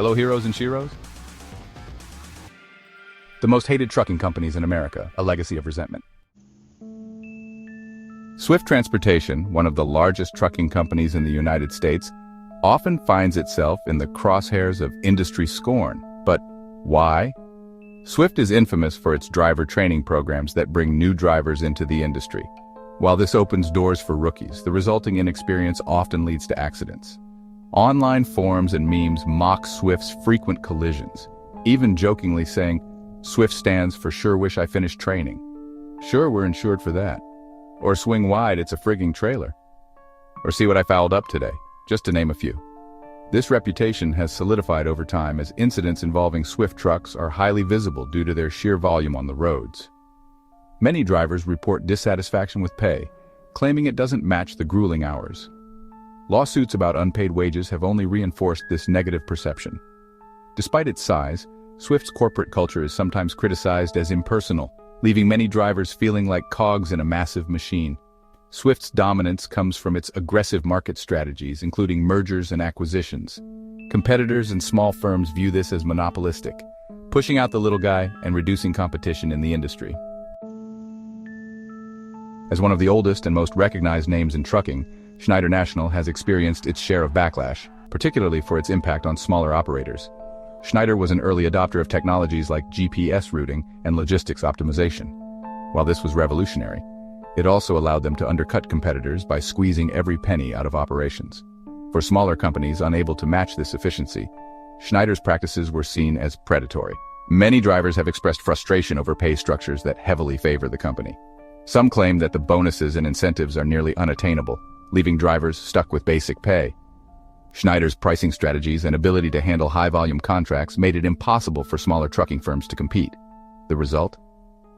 Hello, heroes and sheroes? The most hated trucking companies in America, a legacy of resentment. Swift Transportation, one of the largest trucking companies in the United States, often finds itself in the crosshairs of industry scorn. But why? Swift is infamous for its driver training programs that bring new drivers into the industry. While this opens doors for rookies, the resulting inexperience often leads to accidents. Online forums and memes mock Swift's frequent collisions, even jokingly saying, "Swift stands for sure wish I finished training." Sure, we're insured for that. Or swing wide, it's a frigging trailer. Or see what I fouled up today, just to name a few. This reputation has solidified over time as incidents involving Swift trucks are highly visible due to their sheer volume on the roads. Many drivers report dissatisfaction with pay, claiming it doesn't match the grueling hours. Lawsuits about unpaid wages have only reinforced this negative perception. Despite its size, Swift's corporate culture is sometimes criticized as impersonal, leaving many drivers feeling like cogs in a massive machine. Swift's dominance comes from its aggressive market strategies, including mergers and acquisitions. Competitors and small firms view this as monopolistic, pushing out the little guy and reducing competition in the industry. As one of the oldest and most recognized names in trucking, Schneider National has experienced its share of backlash, particularly for its impact on smaller operators. Schneider was an early adopter of technologies like GPS routing and logistics optimization. While this was revolutionary, it also allowed them to undercut competitors by squeezing every penny out of operations. For smaller companies unable to match this efficiency, Schneider's practices were seen as predatory. Many drivers have expressed frustration over pay structures that heavily favor the company. Some claim that the bonuses and incentives are nearly unattainable, leaving drivers stuck with basic pay. Schneider's pricing strategies and ability to handle high-volume contracts made it impossible for smaller trucking firms to compete. The result?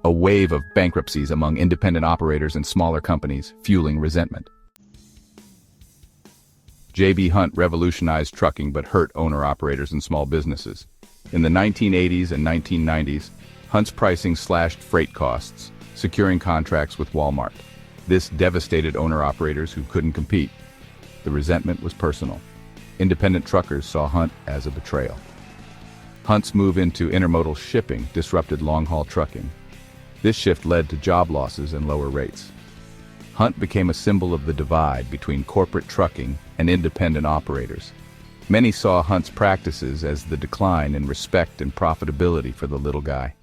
A wave of bankruptcies among independent operators and smaller companies, fueling resentment. J.B. Hunt revolutionized trucking but hurt owner-operators and small businesses. In the 1980s and 1990s, Hunt's pricing slashed freight costs, securing contracts with Walmart. This devastated owner-operators who couldn't compete. The resentment was personal. Independent truckers saw Hunt as a betrayal. Hunt's move into intermodal shipping disrupted long-haul trucking. This shift led to job losses and lower rates. Hunt became a symbol of the divide between corporate trucking and independent operators. Many saw Hunt's practices as the decline in respect and profitability for the little guy.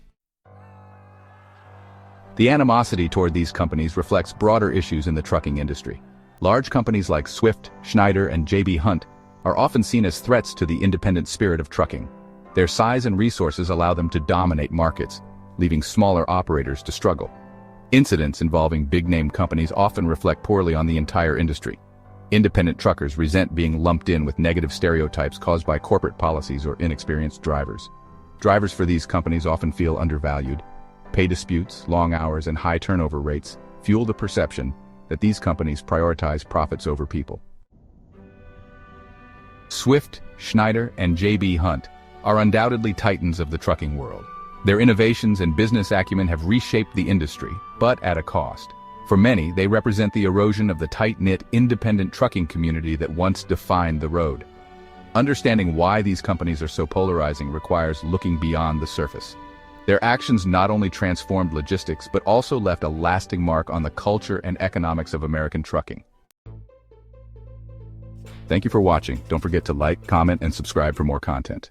The animosity toward these companies reflects broader issues in the trucking industry. Large companies like Swift, Schneider, and J.B. Hunt are often seen as threats to the independent spirit of trucking. Their size and resources allow them to dominate markets, leaving smaller operators to struggle. Incidents involving big-name companies often reflect poorly on the entire industry. Independent truckers resent being lumped in with negative stereotypes caused by corporate policies or inexperienced drivers. Drivers for these companies often feel undervalued. Pay disputes, long hours, and high turnover rates fuel the perception that these companies prioritize profits over people. Swift, Schneider, and J.B. Hunt are undoubtedly titans of the trucking world. Their innovations and business acumen have reshaped the industry, but at a cost. For many, they represent the erosion of the tight-knit, independent trucking community that once defined the road. Understanding why these companies are so polarizing requires looking beyond the surface. Their actions not only transformed logistics, but also left a lasting mark on the culture and economics of American trucking. Thank you for watching. Don't forget to like, comment, and subscribe for more content.